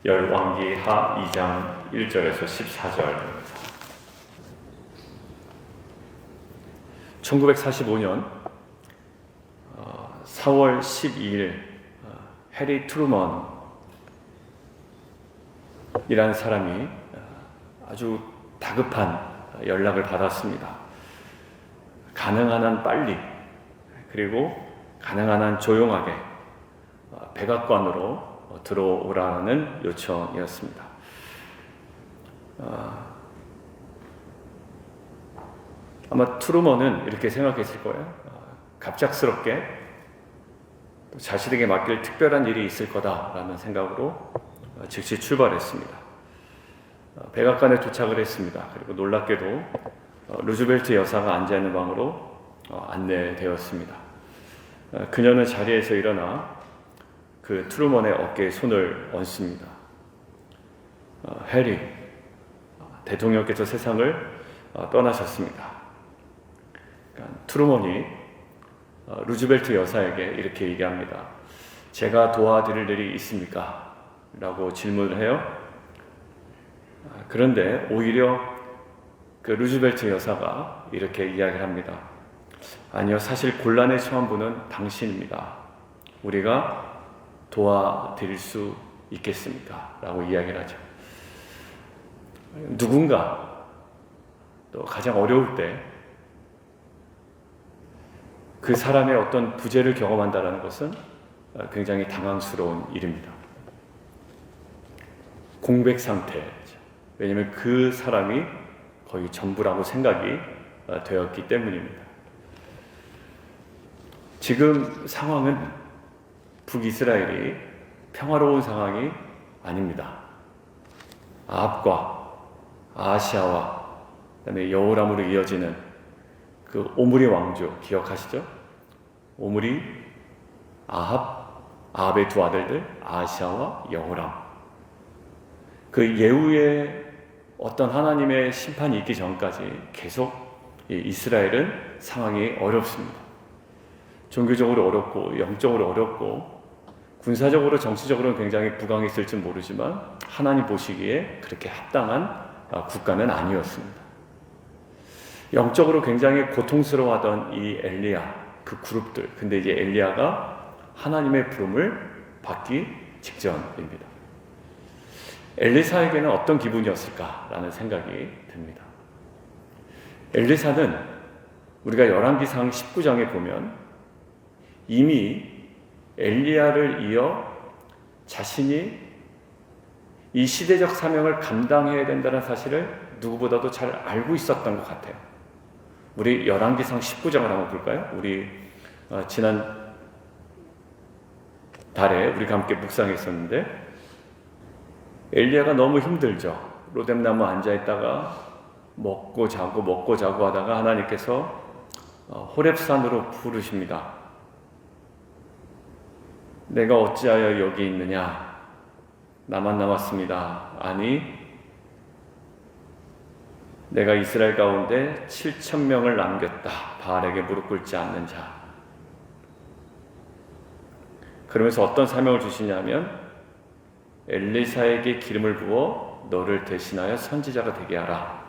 열왕기하 2장 1절에서 14절입니다. 1945년 4월 12일 해리 트루먼이라는 사람이 아주 다급한 연락을 받았습니다. 가능한 한 빨리, 그리고 가능한 한 조용하게 백악관으로 들어오라는 요청이었습니다. 아마 트루먼은 이렇게 생각했을 거예요. 갑작스럽게 또 자신에게 맡길 특별한 일이 있을 거다라는 생각으로 즉시 출발했습니다. 백악관에 도착을 했습니다. 그리고 놀랍게도 루즈벨트 여사가 앉아있는 방으로 안내되었습니다. 그녀는 자리에서 일어나 그 트루먼의 어깨에 손을 얹습니다. 해리, 대통령께서 세상을 떠나셨습니다. 그러니까 트루먼이 루즈벨트 여사에게 이렇게 얘기합니다. 제가 도와드릴 일이 있습니까? 라고 질문을 해요. 그런데 오히려 그 루즈벨트 여사가 이렇게 이야기를 합니다. 아니요, 사실 곤란에 처한 분은 당신입니다. 우리가 도와드릴 수 있겠습니까? 라고 이야기를 하죠. 누군가 또 가장 어려울 때 그 사람의 어떤 부재를 경험한다는 것은 굉장히 당황스러운 일입니다. 공백 상태죠. 왜냐하면 그 사람이 거의 전부라고 생각이 되었기 때문입니다. 지금 상황은 북이스라엘이 평화로운 상황이 아닙니다. 아합과 아하시아와 그다음에 여호람으로 이어지는 그 오므리 왕조 기억하시죠? 오므리, 아합의 두 아들들 아하시아와 여호람. 그 예후에 어떤 하나님의 심판이 있기 전까지 계속 이스라엘은 상황이 어렵습니다. 종교적으로 어렵고 영적으로 어렵고 군사적으로 정치적으로는 굉장히 부강했을지 모르지만 하나님 보시기에 그렇게 합당한 국가는 아니었습니다. 영적으로 굉장히 고통스러워하던 이 엘리야, 그 그룹들. 근데 이제 엘리야가 하나님의 부름을 받기 직전입니다. 엘리사에게는 어떤 기분이었을까라는 생각이 듭니다. 엘리사는 우리가 열왕기상 19장에 보면 이미 엘리야를 이어 자신이 이 시대적 사명을 감당해야 된다는 사실을 누구보다도 잘 알고 있었던 것 같아요. 우리 열왕기상 19장을 한번 볼까요? 우리 지난 달에 우리가 함께 묵상했었는데 엘리야가 너무 힘들죠. 로뎀나무 앉아있다가 먹고 자고 하다가 하나님께서 호렙산으로 부르십니다. 내가 어찌하여 여기 있느냐? 나만 남았습니다. 아니, 내가 이스라엘 가운데 7,000명을 남겼다. 바알에게 무릎 꿇지 않는 자. 그러면서 어떤 사명을 주시냐면 엘리사에게 기름을 부어 너를 대신하여 선지자가 되게 하라.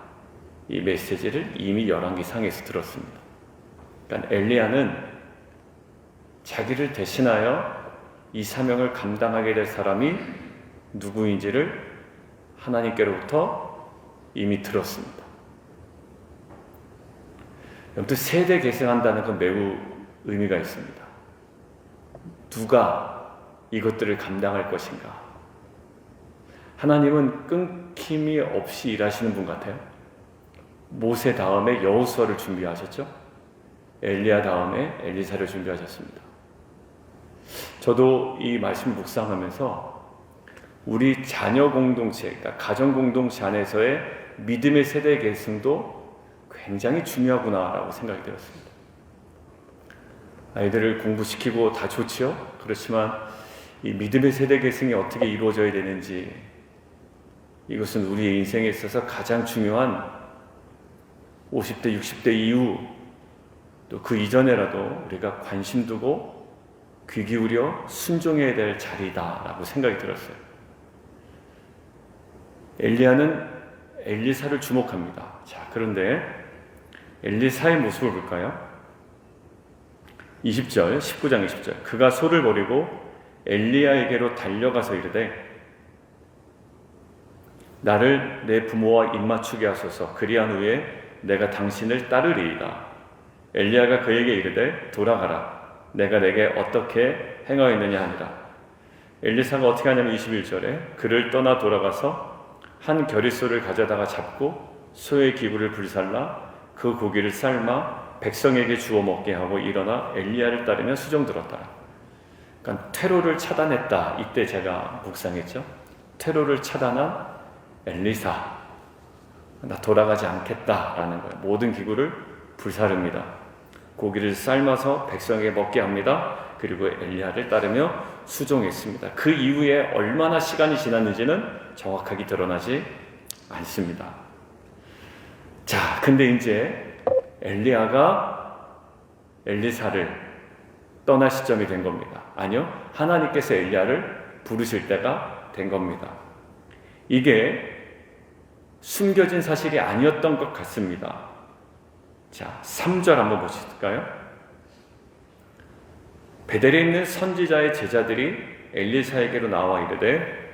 이 메시지를 이미 열왕기상에서 들었습니다. 그러니까 엘리야는 자기를 대신하여 이 사명을 감당하게 될 사람이 누구인지를 하나님께로부터 이미 들었습니다. 아무튼 세대 계승한다는 건 매우 의미가 있습니다. 누가 이것들을 감당할 것인가? 하나님은 끊김이 없이 일하시는 분 같아요. 모세 다음에 여호수아를 준비하셨죠. 엘리야 다음에 엘리사를 준비하셨습니다. 저도 이 말씀 묵상하면서 우리 자녀 공동체, 그러니까 가정 공동체 안에서의 믿음의 세대 계승도 굉장히 중요하구나라고 생각이 들었습니다. 아이들을 공부시키고 다 좋지요. 그렇지만 이 믿음의 세대 계승이 어떻게 이루어져야 되는지, 이것은 우리의 인생에 있어서 가장 중요한 50대, 60대 이후 또 그 이전에라도 우리가 관심 두고 귀 기울여 순종해야 될 자리다라고 생각이 들었어요. 엘리야는 엘리사를 주목합니다. 자, 그런데 엘리사의 모습을 볼까요? 20절, 19장 20절. 그가 소를 버리고 엘리야에게로 달려가서 이르되 나를 내 부모와 입맞추게 하소서. 그리한 후에 내가 당신을 따르리이다. 엘리야가 그에게 이르되 돌아가라. 내가 내게 어떻게 행하였느냐 하니라. 엘리사가 어떻게 하냐면 21절에 그를 떠나 돌아가서 한 겨릿소를 가져다가 잡고 소의 기부를 불살라 그 고기를 삶아 백성에게 주워 먹게 하고 일어나 엘리야를 따르며 수종들었다. 그러니까 테러를 차단했다. 이때 제가 묵상했죠. 테러를 차단한 엘리사, 나 돌아가지 않겠다라는 거예요. 모든 기구를 불사릅니다. 고기를 삶아서 백성에게 먹게 합니다. 그리고 엘리야를 따르며 수종했습니다. 그 이후에 얼마나 시간이 지났는지는 정확하게 드러나지 않습니다. 자, 근데 이제 엘리야가 엘리사를 떠날 시점이 된 겁니다. 아니요, 하나님께서 엘리야를 부르실 때가 된 겁니다. 이게 숨겨진 사실이 아니었던 것 같습니다. 자, 3절 한번 보실까요? 베델에 있는 선지자의 제자들이 엘리사에게로 나와 이르되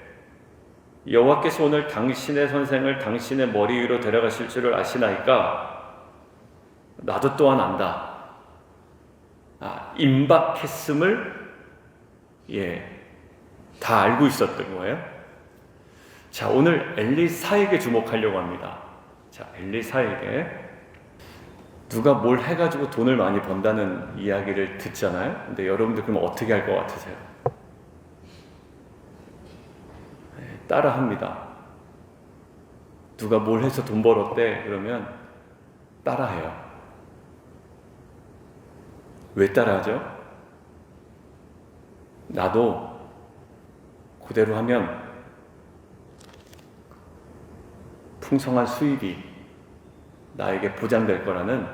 여호와께서 오늘 당신의 선생을 당신의 머리 위로 데려가실 줄을 아시나이까? 나도 또한 안다. 임박했음을 다 알고 있었던 거예요. 자, 오늘 엘리사에게 주목하려고 합니다. 자, 엘리사에게 누가 뭘 해가지고 돈을 많이 번다는 이야기를 듣잖아요. 근데 여러분들 그럼 어떻게 할 것 같으세요? 따라합니다. 누가 뭘 해서 돈 벌었대 그러면 따라해요. 왜 따라하죠? 나도 그대로 하면 풍성한 수입이 나에게 보장될 거라는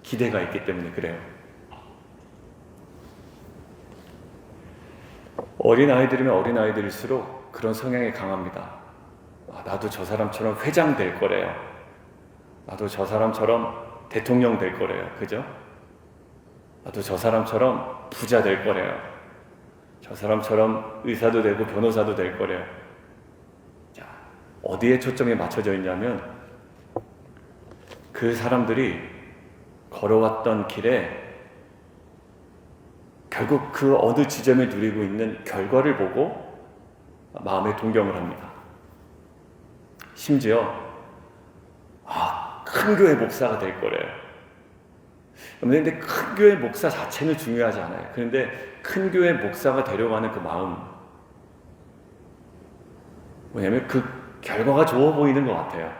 기대가 있기 때문에 그래요. 어린아이들이면 어린아이들일수록 그런 성향이 강합니다. 나도 저 사람처럼 회장 될 거래요. 나도 저 사람처럼 대통령 될 거래요. 그죠? 나도 저 사람처럼 부자 될 거래요. 저 사람처럼 의사도 되고 변호사도 될 거래요. 자, 어디에 초점이 맞춰져 있냐면 그 사람들이 걸어왔던 길에 결국 그 어느 지점에 누리고 있는 결과를 보고 마음에 동경을 합니다. 심지어 큰 교회 목사가 될 거래요. 그런데 큰 교회 목사 자체는 중요하지 않아요. 그런데 큰 교회 목사가 되려고 그 마음, 뭐냐면 그 결과가 좋아 보이는 것 같아요.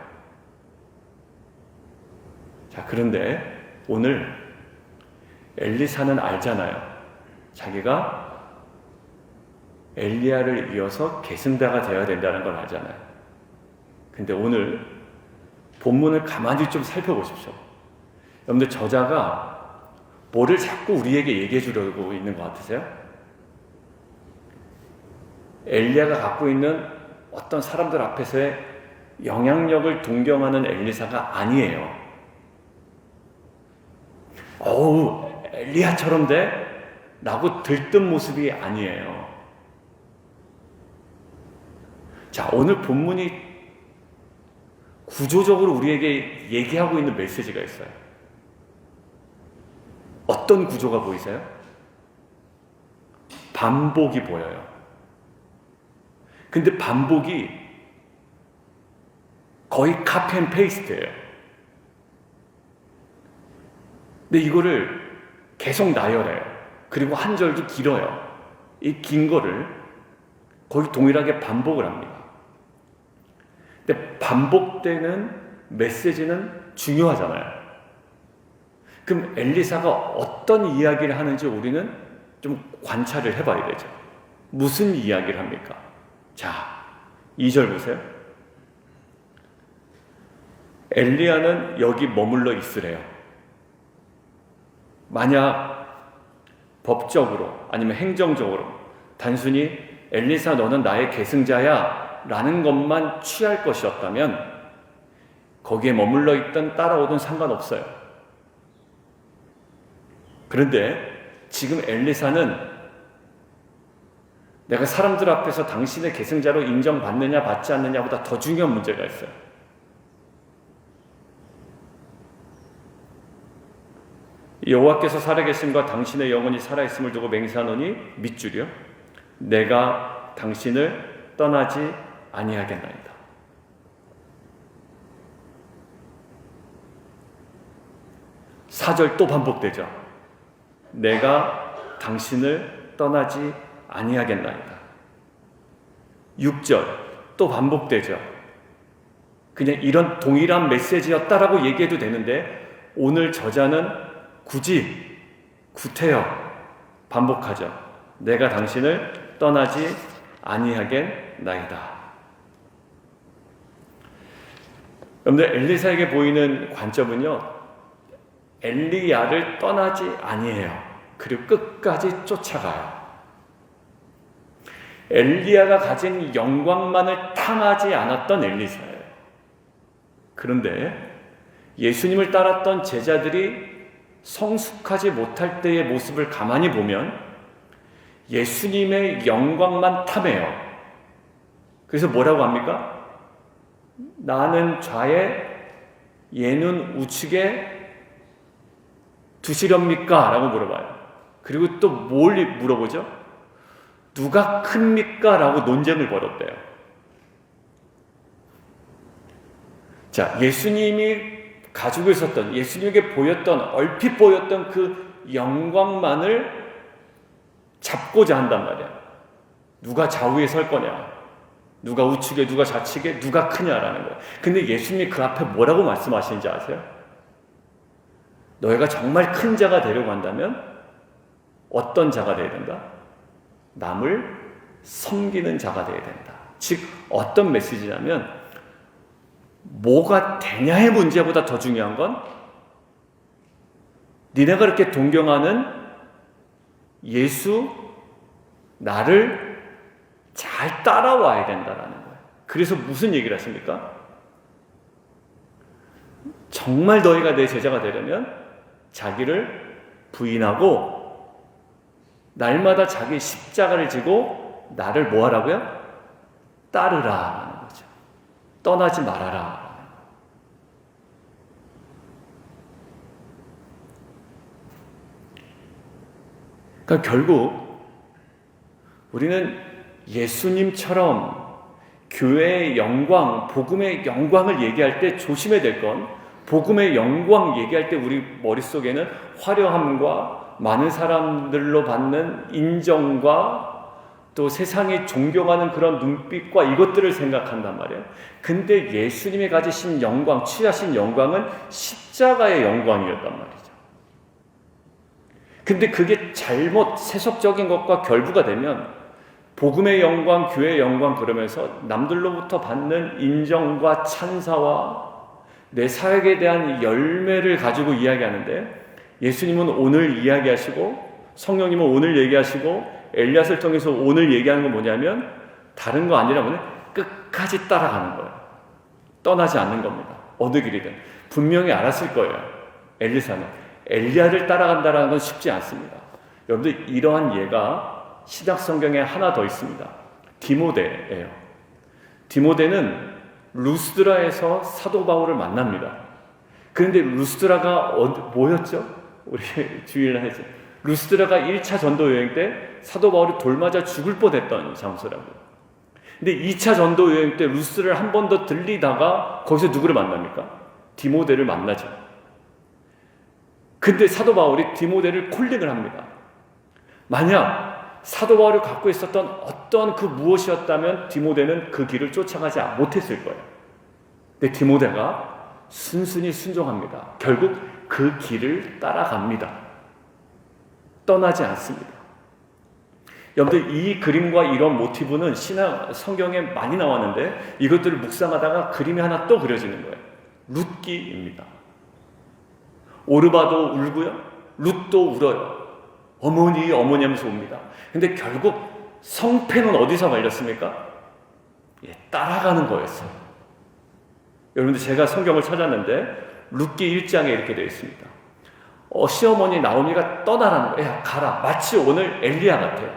자, 그런데 오늘 엘리사는 알잖아요. 자기가 엘리야를 이어서 계승자가 되어야 된다는 걸 알잖아요. 근데 오늘 본문을 가만히 좀 살펴보십시오. 여러분들 저자가 뭐를 자꾸 우리에게 얘기해 주려고 있는 것 같으세요? 엘리야가 갖고 있는 어떤 사람들 앞에서의 영향력을 동경하는 엘리사가 아니에요. 엘리야처럼 돼? 라고 들뜬 모습이 아니에요. 자, 오늘 본문이 구조적으로 우리에게 얘기하고 있는 메시지가 있어요. 어떤 구조가 보이세요? 반복이 보여요. 근데 반복이 거의 카피 앤 페이스트예요. 근데 이거를 계속 나열해요. 그리고 한 절도 길어요. 이 긴 거를 거의 동일하게 반복을 합니다. 근데 반복되는 메시지는 중요하잖아요. 그럼 엘리사가 어떤 이야기를 하는지 우리는 좀 관찰을 해봐야 되죠. 무슨 이야기를 합니까? 자, 2절 보세요. 엘리야는 여기 머물러 있으래요. 만약 법적으로 아니면 행정적으로 단순히 엘리사 너는 나의 계승자야 라는 것만 취할 것이었다면 거기에 머물러 있던 따라오든 상관없어요. 그런데 지금 엘리사는 내가 사람들 앞에서 당신의 계승자로 인정받느냐 받지 않느냐보다 더 중요한 문제가 있어요. 여호와께서 살아계심과 당신의 영혼이 살아있음을 두고 맹세하노니 밑줄이요, 내가 당신을 떠나지 아니하겠나이다. 4절 또 반복되죠. 내가 당신을 떠나지 아니하겠나이다. 6절 또 반복되죠. 그냥 이런 동일한 메시지였다라고 얘기해도 되는데 오늘 저자는 굳이 구태여 반복하죠. 내가 당신을 떠나지 아니하겠나이다. 여러분들, 엘리사에게 보이는 관점은요, 엘리야를 떠나지 아니해요. 그리고 끝까지 쫓아가요. 엘리야가 가진 영광만을 탐하지 않았던 엘리사예요. 그런데 예수님을 따랐던 제자들이 성숙하지 못할 때의 모습을 가만히 보면 예수님의 영광만 탐해요. 그래서 뭐라고 합니까? 나는 좌에 얘는 우측에 두시렵니까? 라고 물어봐요. 그리고 또 뭘 물어보죠? 누가 큽니까? 라고 논쟁을 벌였대요. 자, 예수님이 가지고 있었던, 예수님에게 보였던, 얼핏 보였던 그 영광만을 잡고자 한단 말이야. 누가 좌우에 설 거냐, 누가 우측에, 누가 좌측에, 누가 크냐라는 거예요. 근데 예수님이 그 앞에 뭐라고 말씀하시는지 아세요? 너희가 정말 큰 자가 되려고 한다면 어떤 자가 되어야 된다? 남을 섬기는 자가 되어야 된다. 즉 어떤 메시지냐면 뭐가 되냐의 문제보다 더 중요한 건 니네가 그렇게 동경하는 예수, 나를 잘 따라와야 된다라는 거예요. 그래서 무슨 얘기를 하십니까? 정말 너희가 내 제자가 되려면 자기를 부인하고 날마다 자기 십자가를 지고 나를 뭐 하라고요? 따르라 하는 거죠. 떠나지 말아라. 그러니까 결국 우리는 예수님처럼 교회의 영광, 복음의 영광을 얘기할 때 조심해야 될 건, 복음의 영광 얘기할 때 우리 머릿속에는 화려함과 많은 사람들로 받는 인정과 또 세상이 존경하는 그런 눈빛과 이것들을 생각한단 말이에요. 근데 예수님이 가지신 영광, 취하신 영광은 십자가의 영광이었단 말이죠. 근데 그게 잘못 세속적인 것과 결부가 되면 복음의 영광, 교회의 영광 그러면서 남들로부터 받는 인정과 찬사와 내 사역에 대한 열매를 가지고 이야기하는데, 예수님은 오늘 이야기하시고 성령님은 오늘 얘기하시고 엘리야를 통해서 오늘 얘기하는 건 뭐냐면 다른 거 아니라 뭐냐? 끝까지 따라가는 거예요. 떠나지 않는 겁니다. 어느 길이든. 분명히 알았을 거예요. 엘리사는 엘리야를 따라간다는 건 쉽지 않습니다. 여러분들, 이러한 예가 신약 성경에 하나 더 있습니다. 디모데예요. 디모데는 루스드라에서 사도 바울을 만납니다. 그런데 루스드라가 뭐였죠? 우리 주일날 했죠. 루스드라가 1차 전도 여행 때 사도 바울이 돌 맞아 죽을 뻔했던 장소라고. 근데 2차 전도 여행 때 루스드라를 한 번 더 들리다가 거기서 누구를 만납니까? 디모데를 만나죠. 근데 사도 바울이 디모데를 콜링을 합니다. 만약 사도 바울이 갖고 있었던 어떤 그 무엇이었다면 디모데는 그 길을 쫓아가지 못했을 거예요. 근데 디모데가 순순히 순종합니다. 결국 그 길을 따라갑니다. 떠나지 않습니다. 여러분들, 이 그림과 이런 모티브는 신약 성경에 많이 나왔는데 이것들을 묵상하다가 그림이 하나 또 그려지는 거예요. 룻기입니다. 오르바도 울고요, 룻도 울어요. 어머니 하면서 옵니다. 근데 결국 성패는 어디서 갈렸습니까? 따라가는 거였어요. 여러분들, 제가 성경을 찾았는데 룻기 1장에 이렇게 되어 있습니다. 시어머니 나오미가 떠나라는 거예요. 야, 가라. 마치 오늘 엘리야 같아요.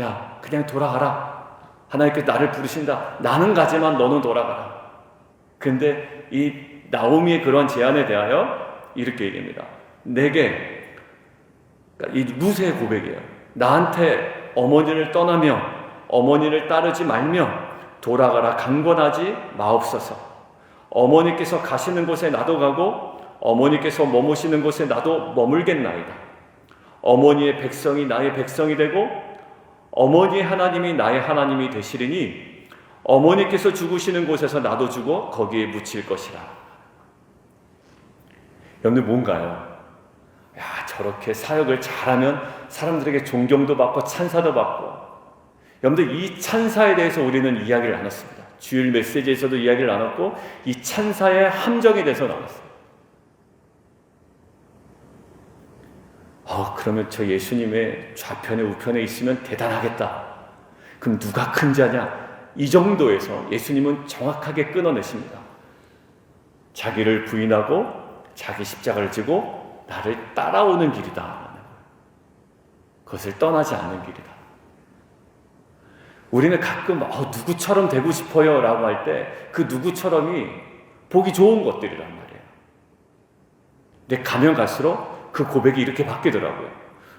야, 그냥 돌아가라. 하나님께서 나를 부르신다. 나는 가지만 너는 돌아가라. 근데 이 나오미의 그런 제안에 대하여 이렇게 얘기합니다. 내게, 이 룻의 고백이에요. 나한테 어머니를 떠나며 어머니를 따르지 말며 돌아가라 강권하지 마옵소서. 어머니께서 가시는 곳에 나도 가고 어머니께서 머무시는 곳에 나도 머물겠나이다. 어머니의 백성이 나의 백성이 되고 어머니의 하나님이 나의 하나님이 되시리니 어머니께서 죽으시는 곳에서 나도 죽어 거기에 묻힐 것이라. 여러분들, 뭔가요? 야, 저렇게 사역을 잘하면 사람들에게 존경도 받고 찬사도 받고. 여러분들, 이 찬사에 대해서 우리는 이야기를 나눴습니다. 주일 메시지에서도 이야기를 나눴고 이 찬사의 함정에 대해서 나눴어요. 그러면 저 예수님의 좌편에 우편에 있으면 대단하겠다. 그럼 누가 큰 자냐? 이 정도에서 예수님은 정확하게 끊어내십니다. 자기를 부인하고 자기 십자가를 지고 나를 따라오는 길이다. 그것을 떠나지 않는 길이다. 우리는 가끔 누구처럼 되고 싶어요 라고 할 때 그 누구처럼이 보기 좋은 것들이란 말이에요. 근데 가면 갈수록 그 고백이 이렇게 바뀌더라고요.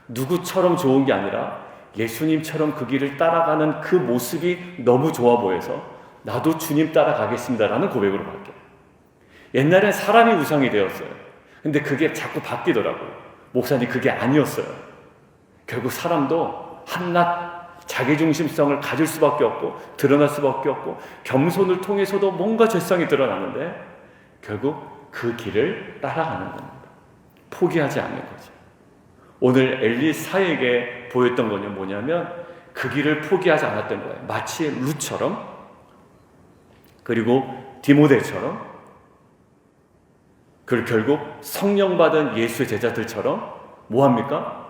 누구처럼 좋은 게 아니라 예수님처럼 그 길을 따라가는 그 모습이 너무 좋아 보여서 나도 주님 따라가겠습니다라는 고백으로 바뀌어요. 옛날엔 사람이 우상이 되었어요. 근데 그게 자꾸 바뀌더라고요. 목사님, 그게 아니었어요. 결국 사람도 한낱 자기중심성을 가질 수밖에 없고 드러날 수밖에 없고 겸손을 통해서도 뭔가 죄성이 드러나는데 결국 그 길을 따라가는 겁니다. 포기하지 않는 거죠. 오늘 엘리사에게 보였던 건 뭐냐면 그 길을 포기하지 않았던 거예요. 마치 룻처럼, 그리고 디모데처럼, 그리고 결국 성령 받은 예수의 제자들처럼 뭐합니까?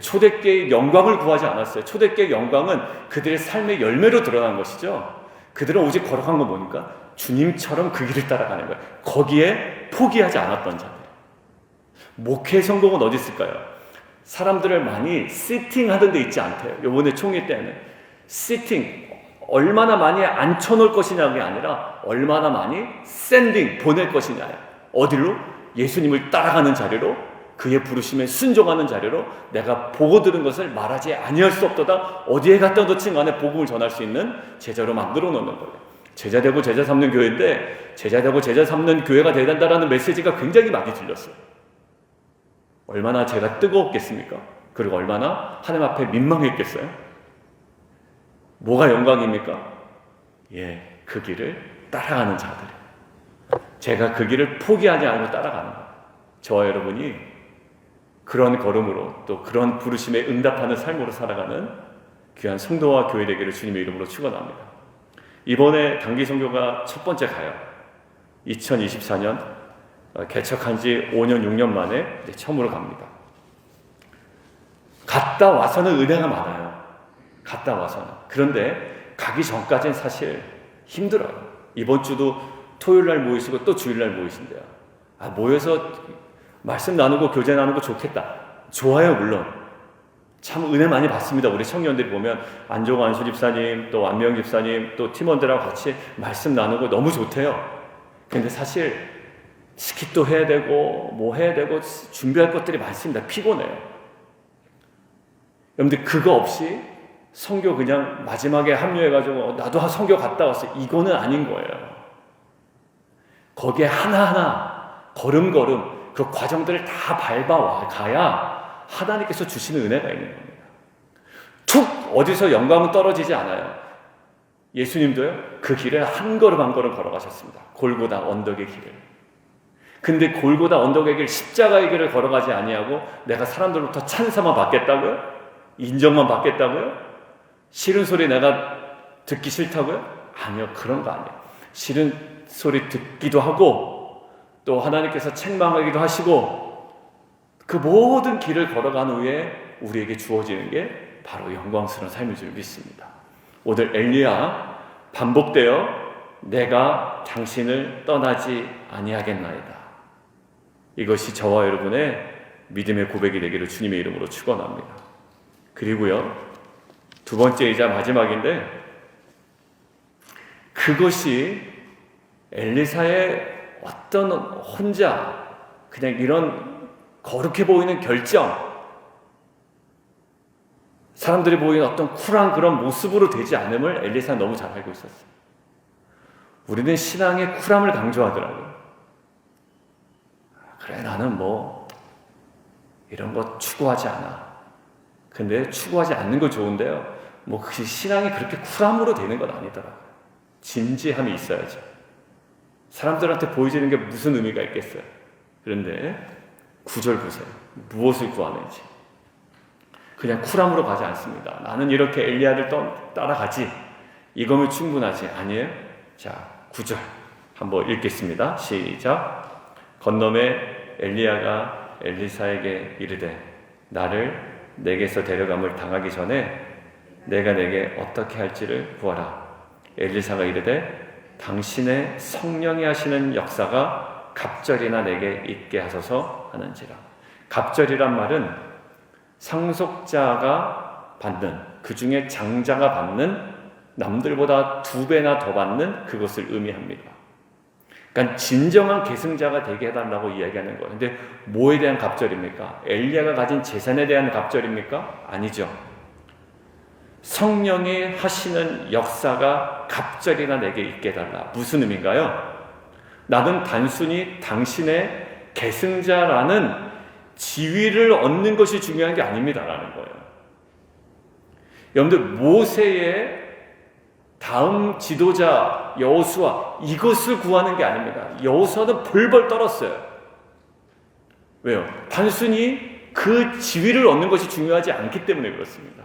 초대교회의 영광을 구하지 않았어요. 초대교회의 영광은 그들의 삶의 열매로 드러난 것이죠. 그들은 오직 걸어간 건 뭡니까? 주님처럼 그 길을 따라가는 거예요. 거기에 포기하지 않았던 자들. 목회 성공은 어디 있을까요? 사람들을 많이 시팅하던 데 있지 않대요. 요번에 총회 때는 시팅, 얼마나 많이 앉혀놓을 것이냐가 아니라 얼마나 많이 샌딩, 보낼 것이냐. 어디로? 예수님을 따라가는 자리로, 그의 부르심에 순종하는 자리로, 내가 보고 들은 것을 말하지 아니할 수 없도다. 어디에 갖다 놓친 간에 복음을 전할 수 있는 제자로 만들어 놓는 거예요. 제자 되고 제자 삼는 교회인데 제자 되고 제자 삼는 교회가 돼야 된다라는 메시지가 굉장히 많이 들렸어요. 얼마나 제가 뜨거웠겠습니까? 그리고 얼마나 하나님 앞에 민망했겠어요? 뭐가 영광입니까? 그 길을 따라가는 자들. 제가 그 길을 포기하지 않고 따라가는 거예요. 저와 여러분이 그런 걸음으로 또 그런 부르심에 응답하는 삶으로 살아가는 귀한 성도와 교회 되기를 주님의 이름으로 축원합니다. 이번에 단기 선교가 첫 번째 가요. 2024년 개척한 지 5년, 6년 만에 처음으로 갑니다. 갔다 와서는 은혜가 많아요. 갔다 와서는. 그런데 가기 전까지는 사실 힘들어요. 이번 주도 토요일날 모이시고 또 주일날 모이신대요. 모여서 말씀 나누고 교제 나누고 좋겠다. 좋아요, 물론. 참 은혜 많이 받습니다. 우리 청년들이 보면 안종 안수 집사님, 또 안명 집사님, 또 팀원들하고 같이 말씀 나누고 너무 좋대요. 근데 사실 스kit도 해야 되고 뭐 해야 되고 준비할 것들이 많습니다. 피곤해요. 여러분들, 그거 없이 선교 그냥 마지막에 합류해가지고 나도 선교 갔다 왔어, 이거는 아닌 거예요. 거기에 하나하나 걸음걸음 그 과정들을 다 밟아와 가야 하나님께서 주시는 은혜가 있는 겁니다. 툭 어디서 영광은 떨어지지 않아요. 예수님도요, 그 길을 한 걸음 한 걸음 걸어가셨습니다. 골고다 언덕의 길을. 근데 골고다 언덕의 길, 십자가의 길을 걸어가지 아니하고 내가 사람들로부터 찬사만 받겠다고요? 인정만 받겠다고요? 싫은 소리 내가 듣기 싫다고요? 아니요, 그런 거 아니에요. 싫은 소리 듣기도 하고 또 하나님께서 책망하기도 하시고 그 모든 길을 걸어간 후에 우리에게 주어지는 게 바로 영광스러운 삶인 줄 믿습니다. 오늘 엘리야 반복되어 내가 당신을 떠나지 아니하겠나이다. 이것이 저와 여러분의 믿음의 고백이 되기를 주님의 이름으로 축원합니다. 그리고요, 두 번째이자 마지막인데, 그것이 엘리사의 어떤 혼자 그냥 이런 거룩해 보이는 결정, 사람들이 보이는 어떤 쿨한 그런 모습으로 되지 않음을 엘리사는 너무 잘 알고 있었어요. 우리는 신앙의 쿨함을 강조하더라고요. 그래, 나는 뭐 이런 거 추구하지 않아. 근데 추구하지 않는 거 좋은데요, 뭐 그 신앙이 그렇게 쿨함으로 되는 건 아니더라고요. 진지함이 있어야죠. 사람들한테 보여지는 게 무슨 의미가 있겠어요. 그런데 9절 보세요. 무엇을 구하는지. 그냥 쿨함으로 가지 않습니다. 나는 이렇게 엘리야를 따라가지, 이거면 충분하지. 아니에요. 자, 9절 한번 읽겠습니다. 시작. 건너매 엘리야가 엘리사에게 이르되 나를 내게서 데려감을 당하기 전에 내가 내게 어떻게 할지를 구하라. 엘리사가 이르되 당신의 성령이 하시는 역사가 갑절이나 내게 있게 하소서 하는지라. 갑절이란 말은 상속자가 받는, 그 중에 장자가 받는, 남들보다 2배나 더 받는 그것을 의미합니다. 그러니까 진정한 계승자가 되게 해달라고 이야기하는 거예요. 근데 뭐에 대한 갑절입니까? 엘리야가 가진 재산에 대한 갑절입니까? 아니죠. 성령이 하시는 역사가 갑절이나 내게 있게 해달라. 무슨 의미인가요? 나는 단순히 당신의 계승자라는 지위를 얻는 것이 중요한 게 아닙니다라는 거예요. 여러분들, 모세의 다음 지도자 여호수아, 이것을 구하는 게 아닙니다. 여호수아는 벌벌 떨었어요. 왜요? 단순히 그 지위를 얻는 것이 중요하지 않기 때문에 그렇습니다.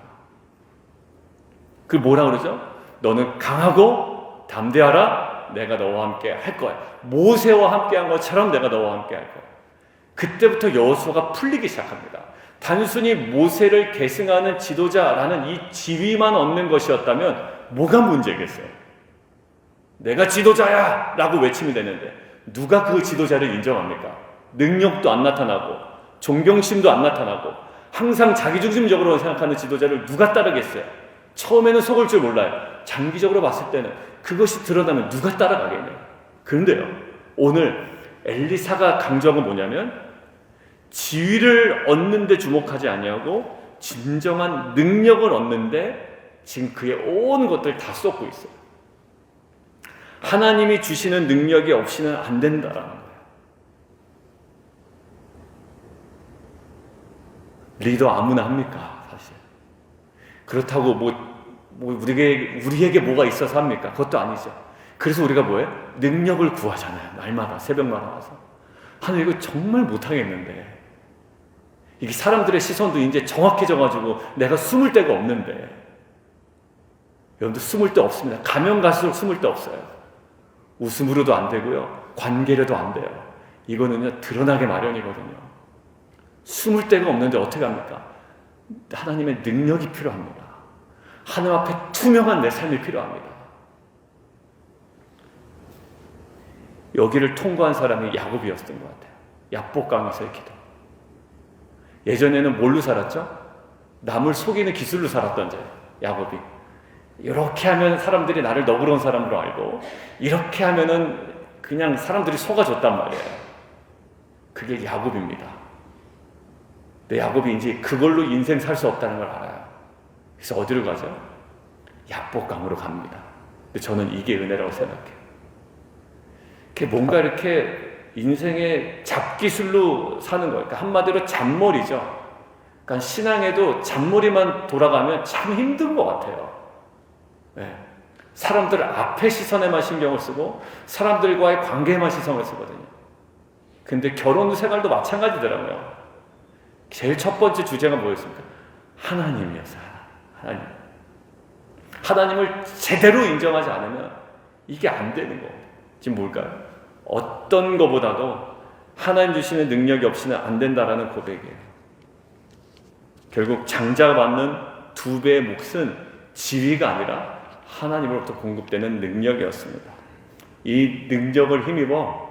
그 뭐라 그러죠? 너는 강하고 담대하라. 내가 너와 함께 할 거야. 모세와 함께 한 것처럼 내가 너와 함께 할 거야. 그때부터 여호수아가 풀리기 시작합니다. 단순히 모세를 계승하는 지도자라는 이 지위만 얻는 것이었다면 뭐가 문제겠어요? 내가 지도자야! 라고 외치면 되는데 누가 그 지도자를 인정합니까? 능력도 안 나타나고 존경심도 안 나타나고 항상 자기중심적으로 생각하는 지도자를 누가 따르겠어요? 처음에는 속을 줄 몰라요. 장기적으로 봤을 때는 그것이 드러나면 누가 따라가겠냐고. 그런데요, 오늘 엘리사가 강조한 건 뭐냐면 지위를 얻는 데 주목하지 아니하고 진정한 능력을 얻는데 지금 그의 온 것들 다 쏟고 있어요. 하나님이 주시는 능력이 없이는 안 된다라는 거예요. 리더 아무나 합니까? 사실. 그렇다고 우리에게 뭐가 있어서 합니까? 그것도 아니죠. 그래서 우리가 뭐예요? 능력을 구하잖아요. 날마다 새벽마다 와서. 하나님, 이거 정말 못하겠는데, 이게 사람들의 시선도 이제 정확해져가지고 내가 숨을 데가 없는데, 여러분들 숨을 데 없습니다. 가면 갈수록 숨을 데 없어요. 웃음으로도 안 되고요, 관계로도 안 돼요. 이거는요 드러나게 마련이거든요. 숨을 데가 없는데 어떻게 합니까? 하나님의 능력이 필요합니다. 하나님 앞에 투명한 내 삶이 필요합니다. 여기를 통과한 사람이 야곱이었던 것 같아요. 야복강에서의 기도. 예전에는 뭘로 살았죠? 남을 속이는 기술로 살았던 자예요, 야곱이. 이렇게 하면 사람들이 나를 너그러운 사람으로 알고, 이렇게 하면은 그냥 사람들이 속아줬단 말이에요. 그게 야곱입니다. 근데 야곱이 이제 그걸로 인생 살 수 없다는 걸 알아요. 그래서 어디로 가죠? 야복강으로 갑니다. 근데 저는 이게 은혜라고 생각해요. 뭔가 이렇게 인생의 잡기술로 사는 거예요. 그러니까 한마디로 잡머리죠. 그러니까 신앙에도 잡머리만 돌아가면 참 힘든 것 같아요. 네. 사람들 앞에 시선에만 신경을 쓰고 사람들과의 관계에만 시선을 쓰거든요. 근데 결혼 생활도 마찬가지더라고요. 제일 첫 번째 주제가 뭐였습니까? 하나님이었어요. 하나님을 제대로 인정하지 않으면 이게 안 되는 거예요. 지금 뭘까요? 어떤 것보다도 하나님 주시는 능력이 없이는 안 된다라는 고백이에요. 결국 장자가 받는 2배의 몫은 지위가 아니라 하나님으로부터 공급되는 능력이었습니다. 이 능력을 힘입어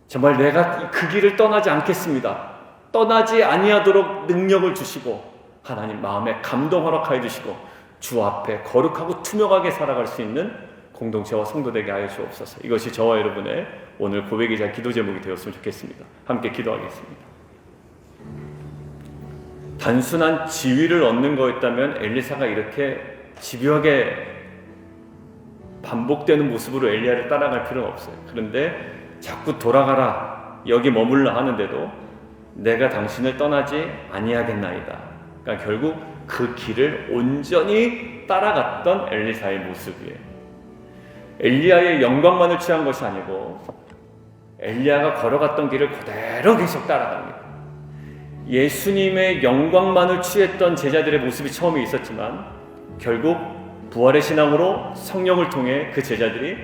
정말 내가 그 길을 떠나지 않겠습니다. 떠나지 아니하도록 능력을 주시고 하나님 마음에 감동 허락하여 주시고 주 앞에 거룩하고 투명하게 살아갈 수 있는 공동체와 성도 되게 하여 주옵소서. 이것이 저와 여러분의 오늘 고백이자 기도 제목이 되었으면 좋겠습니다. 함께 기도하겠습니다. 단순한 지위를 얻는 거였다면 엘리사가 이렇게 집요하게 반복되는 모습으로 엘리야를 따라갈 필요는 없어요. 그런데 자꾸 돌아가라, 여기 머물라 하는데도 내가 당신을 떠나지 아니하겠나이다. 그러니까 결국 그 길을 온전히 따라갔던 엘리사의 모습이에요. 엘리야의 영광만을 취한 것이 아니고 엘리야가 걸어갔던 길을 그대로 계속 따라갑니다. 예수님의 영광만을 취했던 제자들의 모습이 처음에 있었지만 결국 부활의 신앙으로 성령을 통해 그 제자들이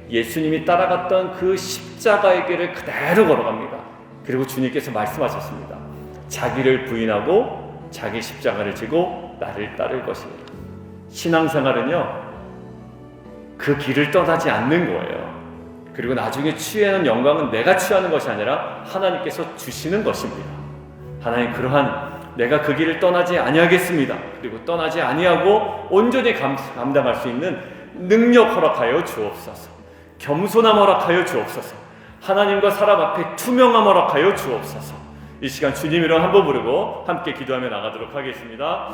예수님이 따라갔던 그 십자가의 길을 그대로 걸어갑니다. 그리고 주님께서 말씀하셨습니다. 자기를 부인하고 자기 십자가를 지고 나를 따를 것입니다. 신앙생활은요, 그 길을 떠나지 않는 거예요. 그리고 나중에 취하는 영광은 내가 취하는 것이 아니라 하나님께서 주시는 것입니다. 하나님, 그러한 내가 그 길을 떠나지 아니하겠습니다. 그리고 떠나지 아니하고 온전히 감당할 수 있는 능력 허락하여 주옵소서. 겸손함 허락하여 주옵소서. 하나님과 사람 앞에 투명함 허락하여 주옵소서. 이 시간 주님 이름 한번 부르고 함께 기도하며 나가도록 하겠습니다.